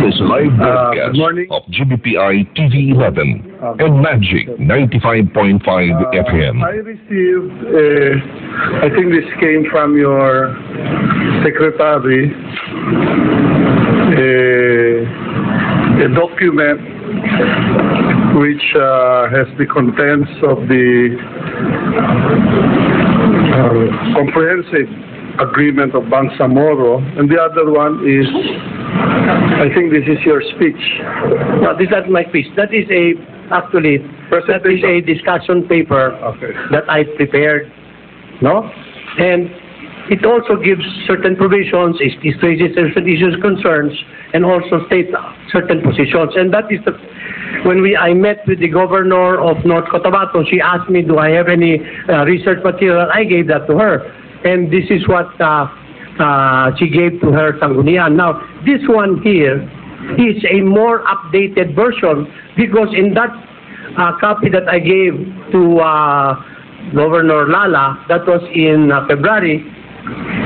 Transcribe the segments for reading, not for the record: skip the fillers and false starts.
This live broadcast of GBPI TV 11 and Magic 95.5 FM. I received, I think this came from your secretary, a document which has the contents of the comprehensive agreement of Bangsamoro, and the other one is, I think this is your speech. No, this is not my speech. That is actually a discussion paper that I prepared, no? And it also gives certain provisions, it raises certain issues, concerns, and also states certain positions. And that is when I met with the governor of North Cotabato, she asked me, do I have any research material? I gave that to her. And this is what she gave to her Sanggunian. Now, this one here is a more updated version because in that copy that I gave to Governor Lala, that was in February,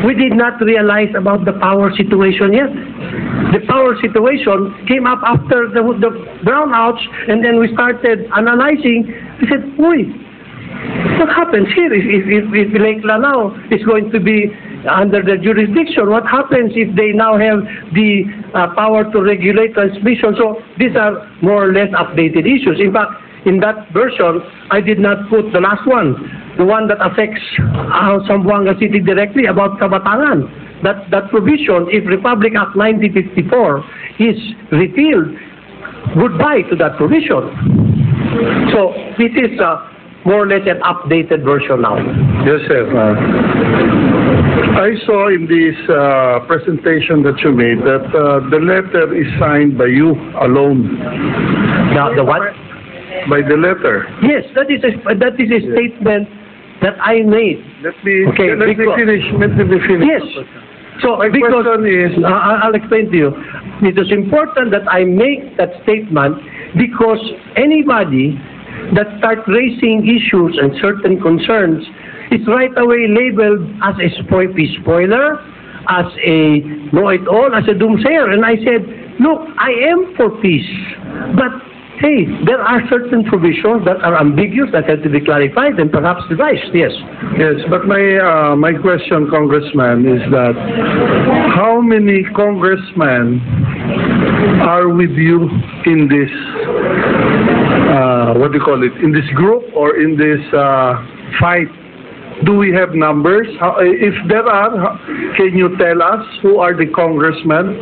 we did not realize about the power situation yet. The power situation came up after the brownouts, and then we started analyzing. We said, "Boy, what happens here if Lake Lanao is going to be under the jurisdiction? What happens if they now have the power to regulate transmission?" So these are more or less updated issues. In fact, in that version, I did not put the last one, the one that affects Zamboanga City directly about Kabatangan. That provision, if Republic Act 1954 is repealed, goodbye to that provision. So this is more or less an updated version now. Yes, sir. I saw in this presentation that you made that the letter is signed by you alone. The what? By the letter. Yes, that is a statement that I made. Let me finish. Yes. So my question is, I'll explain to you. It is important that I make that statement because anybody that starts raising issues and certain concerns is right away labeled as a spoiler, as a know-it-all, as a doomsayer. And I said, look, I am for peace, but hey, there are certain provisions that are ambiguous that have to be clarified and perhaps revised. Yes. Yes, but my question, Congressman, is that how many congressmen are with you in this, what do you call it, in this group or in this fight? Do we have numbers? If there are, can you tell us who are the congressmen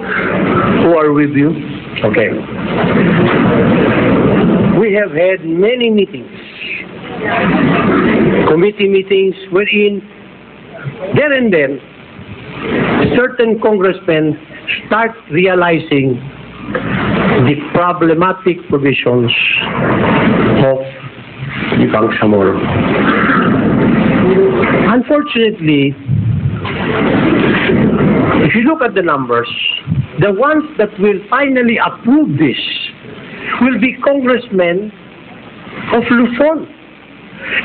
who are with you? Okay. We have had many meetings, committee meetings, wherein there and then certain congressmen start realizing the problematic provisions of the Bangsamoro. Unfortunately, if you look at the numbers, the ones that will finally approve this will be congressmen of Luzon,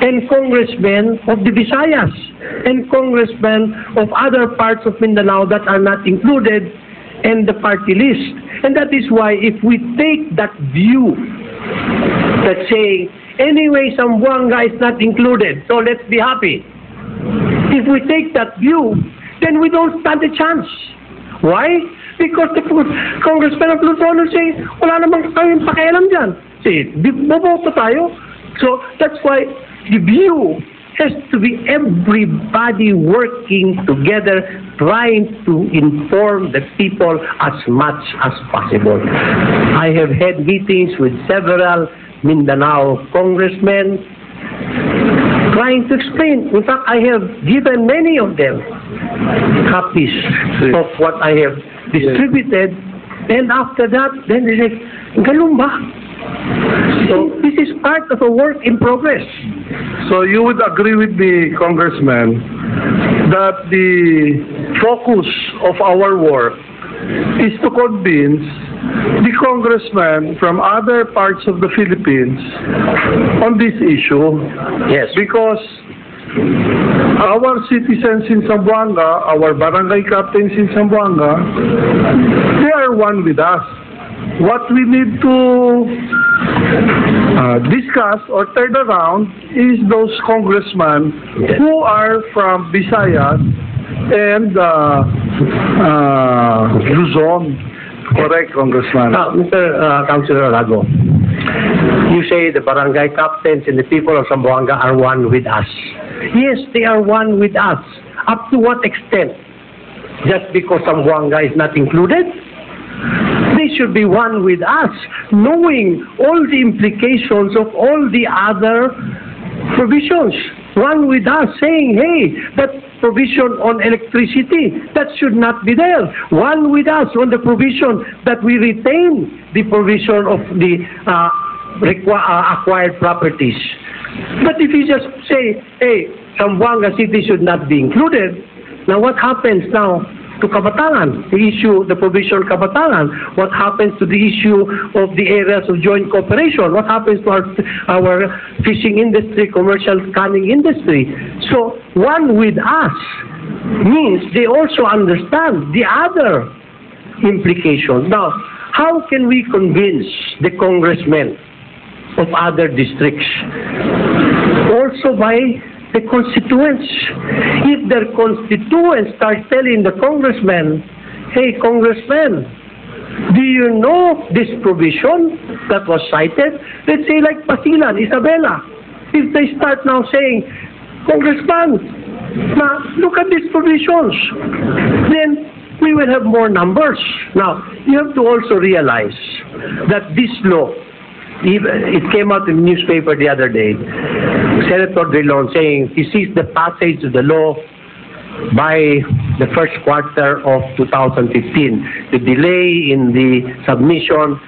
and congressmen of the Visayas, and congressmen of other parts of Mindanao that are not included in the party list. And that is why if we take that view that saying, anyway, Zamboanga is not included, so let's be happy. If we take that view, then we don't stand a chance. Why? Because the congressman of Luzon will say, wala namang tayong pakialam dyan. Say, boboto tayo. So that's why the view has to be everybody working together, trying to inform the people as much as possible. I have had meetings with several Mindanao congressmen trying to explain. In fact, I have given many of them copies of what I have distributed, and after that, then they say, ganun ba? So this is part of a work in progress. So you would agree with the congressman that the focus of our work is to convince the congressman from other parts of the Philippines on this issue. Yes. Because our citizens in Zamboanga, our barangay captains in Zamboanga, they are one with us. what we need to discuss or turn around is those congressmen who are from Visayas and Luzon. Correct, Congressman. Mr. Councilor Elago, you say the barangay captains and the people of Zamboanga are one with us. Yes, they are one with us. Up to what extent? Just because Zamboanga is not included? They should be one with us, knowing all the implications of all the other provisions. One with us saying, hey, that provision on electricity, that should not be there. One with us on the provision that we retain the provision of the acquired properties. But if you just say, hey, Zamboanga City should not be included, now what happens now to Kabatangan, the issue, the provision Kabatangan? What happens to the issue of the areas of joint cooperation? What happens to our fishing industry, commercial canning industry? So, one with us means they also understand the other implications. Now, how can we convince the congressmen of other districts? Also by the constituents. If their constituents start telling the congressman, hey, congressman, do you know this provision that was cited? Let's say like Pasilan, Isabela. If they start now saying, Congressman, now look at these provisions, then we will have more numbers. Now, you have to also realize that this law, it came out in the newspaper the other day, Senator Drilon saying he sees the passage of the law by the first quarter of 2015. The delay in the submission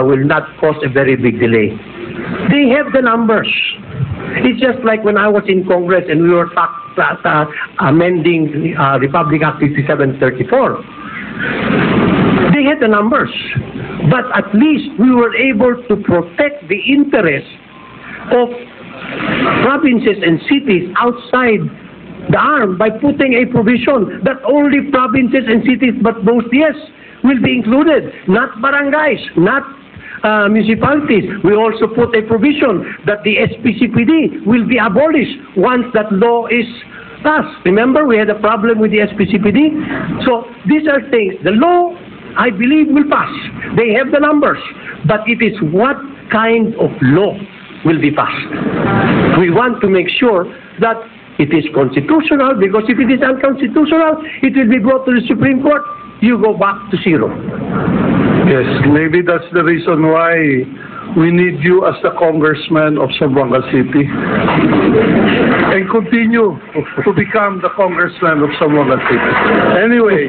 will not cause a very big delay. They have the numbers. It's just like when I was in Congress and we were amending Republic Act 5734. They had the numbers. But at least we were able to protect the interests of provinces and cities outside the arm by putting a provision that only provinces and cities but those, yes, will be included, not barangays, not municipalities. We also put a provision that the SPCPD will be abolished once that law is passed. Remember, we had a problem with the SPCPD? So these are things. The law, I believe, will pass. They have the numbers. But it is what kind of law will be passed. We want to make sure that it is constitutional, because if it is unconstitutional, it will be brought to the Supreme Court. You go back to zero. Yes, maybe that's the reason why we need you as the congressman of Zamboanga City. And continue to become the congressman of Zamboanga City. Anyway.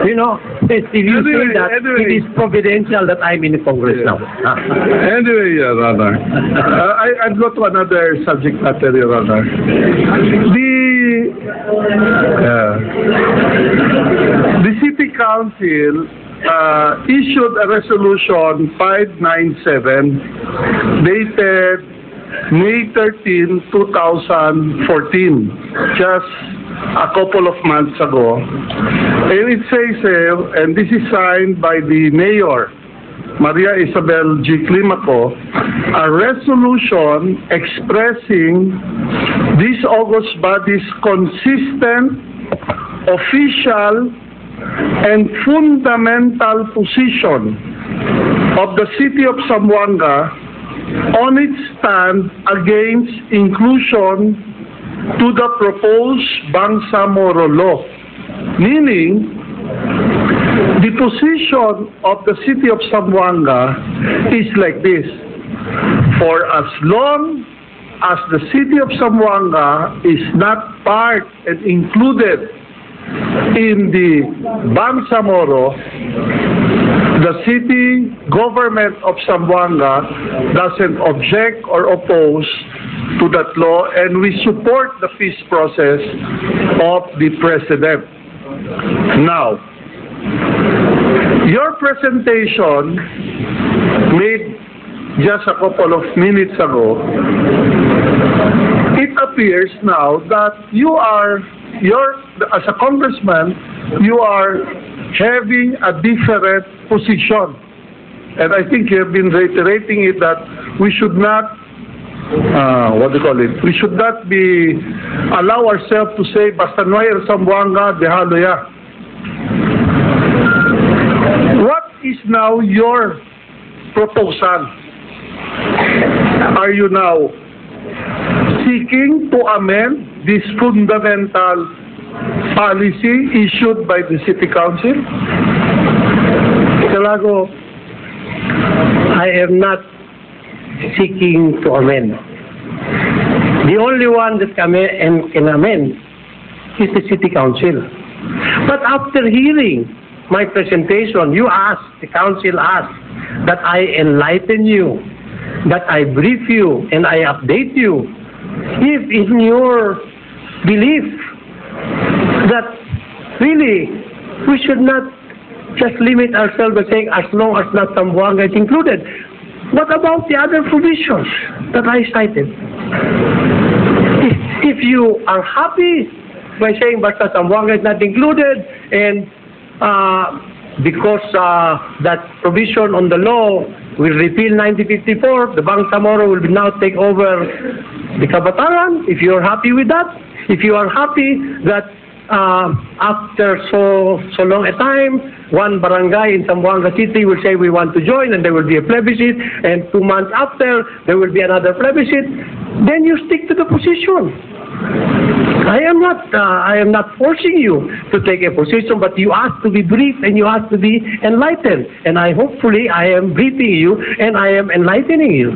You know, if you say that, it is providential that I'm in the Congress now. Anyway, Your Honor. I'll go to another subject matter, Your Honor. The City Council issued a resolution 597 dated May 13, 2014, just a couple of months ago. And it says, and this is signed by the Mayor, Maria Isabel G. Climaco, a resolution expressing this August body's consistent, official, and fundamental position of the City of Zamboanga on its stand against inclusion to the proposed Bangsamoro Law, meaning the position of the City of Zamboanga is like this: for as long as the City of Zamboanga is not part and included in the Bangsamoro, the city government of Zamboanga doesn't object or oppose to that law, and we support the peace process of the President. Now, your presentation made just a couple of minutes ago, it appears now that as a congressman, you are having a different position. And I think you have been reiterating it that we should not, we should not be, allow ourselves to say, basta nuay el Zamboanga, dehalo ya. What is now your proposal? Are you now seeking to amend this fundamental policy issued by the City Council? Mr. Elago, I am not seeking to amend. The only one that can amend is the City Council. But after hearing my presentation, you asked, the Council asked, that I enlighten you, that I brief you, and I update you. If in your belief that really we should not just limit ourselves by saying as long as not Zamboanga is included. What about the other provisions that I cited? If you are happy by saying basta Zamboanga is not included and because that provision on the law will repeal 1954, the Bangsamoro will now take over the Kabataran, if you are happy with that, if you are happy that after so long a time, one barangay in Zamboanga City will say we want to join and there will be a plebiscite, and 2 months after there will be another plebiscite, then you stick to the position. I am not forcing you to take a position, but you ask to be briefed and you ask to be enlightened, and hopefully I am briefing you and I am enlightening you.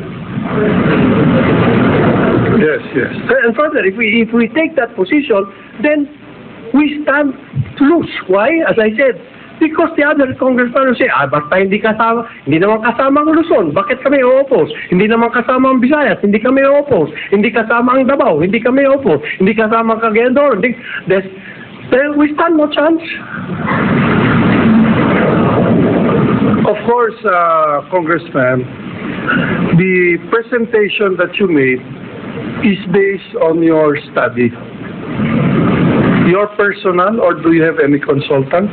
Yes, yes. And further, if we take that position, then we stand to lose. Why? As I said, because the other congressman will say, basta hindi naman kasama ang Luzon, bakit kami o-oppose? Hindi naman kasama ang Visayas, hindi kami o-oppose. Hindi kasama ang Davao, hindi kami o-oppose. Hindi kasama ang Cagayan de Oro. Then we stand no chance. Of course, Congressman, the presentation that you made is based on your study. Your personal, or do you have any consultant?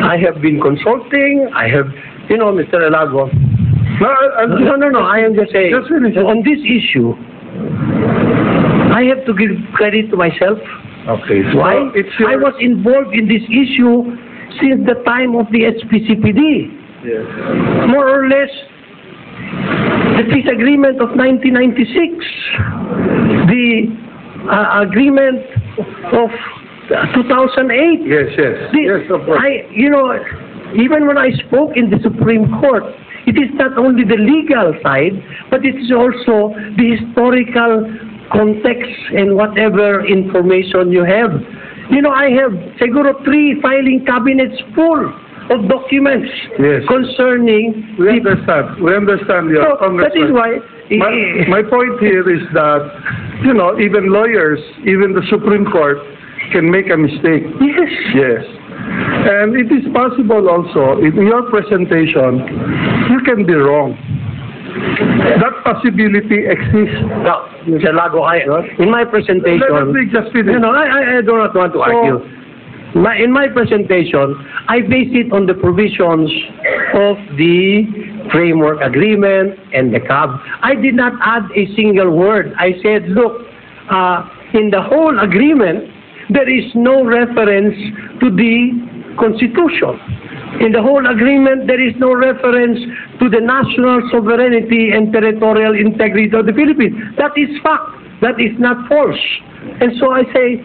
I have been consulting. I have, Mr. Elago. No. I am just saying, on this issue, I have to give credit to myself. Okay. So why? I was involved in this issue since the time of the SPCPD. Yes. More or less, the peace agreement of 1996, the agreement of 2008. Yes. Yes, of course. Even when I spoke in the Supreme Court, it is not only the legal side, but it is also the historical context and whatever information you have. I have seguro 3 filing cabinets full of documents concerning... We understand your Congressman. That is why... My point here is that, even lawyers, even the Supreme Court can make a mistake. Yes. And it is possible also, in your presentation, you can be wrong. That possibility exists. Now, Mr. Elago, in my presentation... Let me just finish. I do not want to argue. In my presentation, I base it on the provisions of the framework agreement and the CAB. I did not add a single word. I said, look, in the whole agreement, there is no reference to the Constitution. In the whole agreement, there is no reference to the national sovereignty and territorial integrity of the Philippines. That is fact. That is not false. And so I say,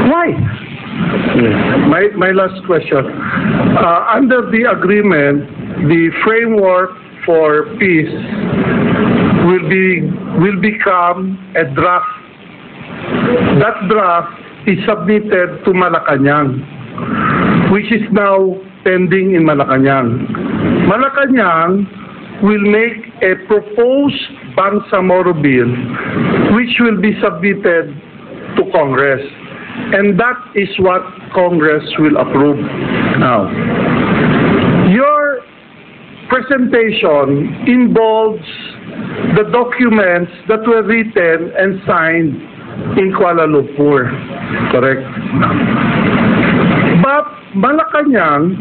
why? My last question. Under the agreement, the framework for peace will become a draft. That draft is submitted to Malacanang, which is now pending in Malacanang. Malacanang will make a proposed Bangsamoro bill, which will be submitted to Congress. And that is what Congress will approve. Now, your presentation involves the documents that were written and signed in Kuala Lumpur. Correct? But Malacanang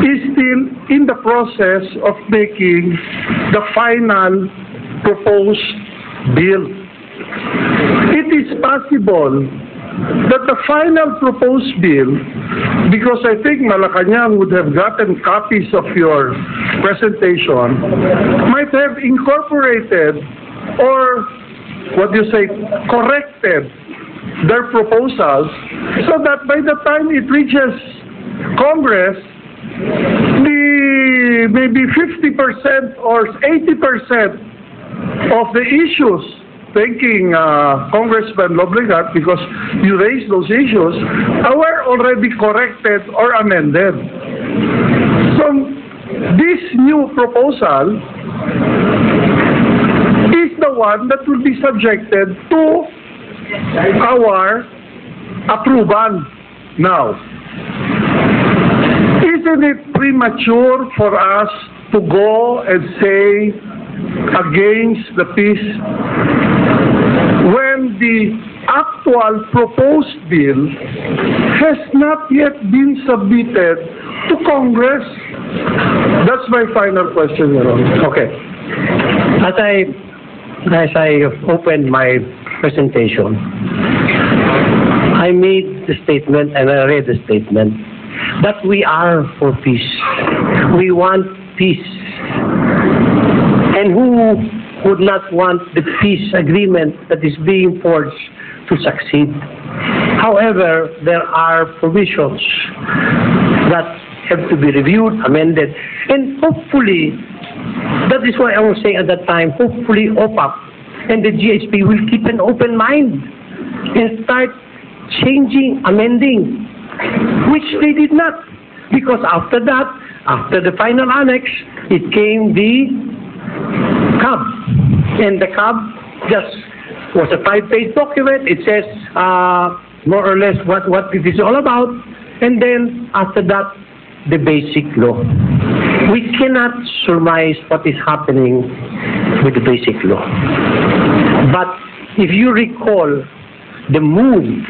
is still in the process of making the final proposed bill. It is possible that the final proposed bill, because I think Malacanang would have gotten copies of your presentation, might have incorporated or, corrected their proposals so that by the time it reaches Congress, maybe 50% or 80% of the issues, thanking Congressman Lobregat, because you raised those issues, were already corrected or amended. So this new proposal is the one that will be subjected to our approval now. Isn't it premature for us to go and say against the peace when the actual proposed bill has not yet been submitted to Congress? That's my final question, Your Honor. Okay. As I opened my presentation, I made the statement and I read the statement that we are for peace. We want peace. And who would not want the peace agreement that is being forged to succeed? However, there are provisions that have to be reviewed, amended, and hopefully, that is why I was saying at that time, hopefully OPAP and the GHP will keep an open mind and start changing, amending, which they did not. Because after that, after the final annex, it came the CAB. And the CAB just was a 5-page document. It says more or less what it is all about. And then after that, the basic law. We cannot surmise what is happening with the basic law. But if you recall, the move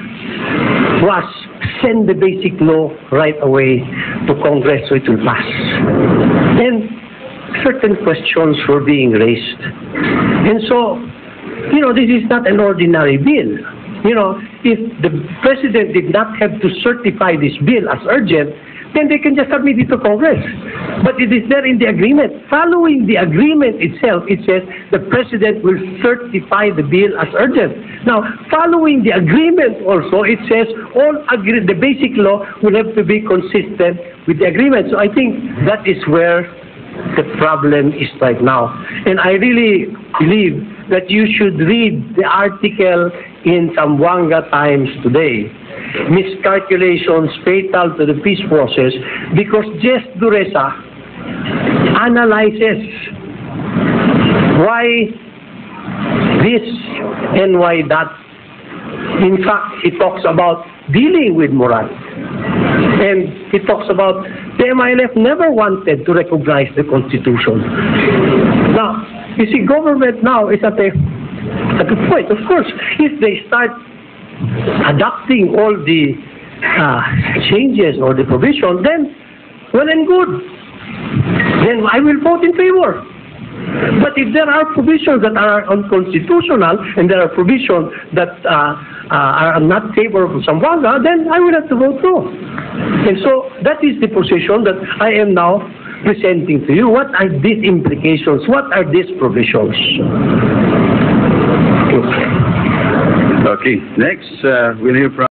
was send the basic law right away to Congress so it will pass. And certain questions were being raised. And so, this is not an ordinary bill. If the President did not have to certify this bill as urgent, then they can just submit it to Congress. But it is there in the agreement. Following the agreement itself, it says the President will certify the bill as urgent. Now, following the agreement also, it says the basic law will have to be consistent with the agreement. So I think that is where the problem is right now. And I really believe that you should read the article in Zamboanga Times today, Miscalculations Fatal to the Peace Process, because Jess Dureza analyzes why this and why that. In fact, he talks about dealing with Moran. And he talks about the MILF never wanted to recognize the Constitution. Now, you see, government now is at a point. Of course, if they start adopting all the changes or the provision, then well and good. Then I will vote in favor. But if there are provisions that are unconstitutional and there are provisions that are not favorable to Zamboanga, then I will have to vote no. And so that is the position that I am now presenting to you. What are these implications? What are these provisions? Okay. Next, we'll hear from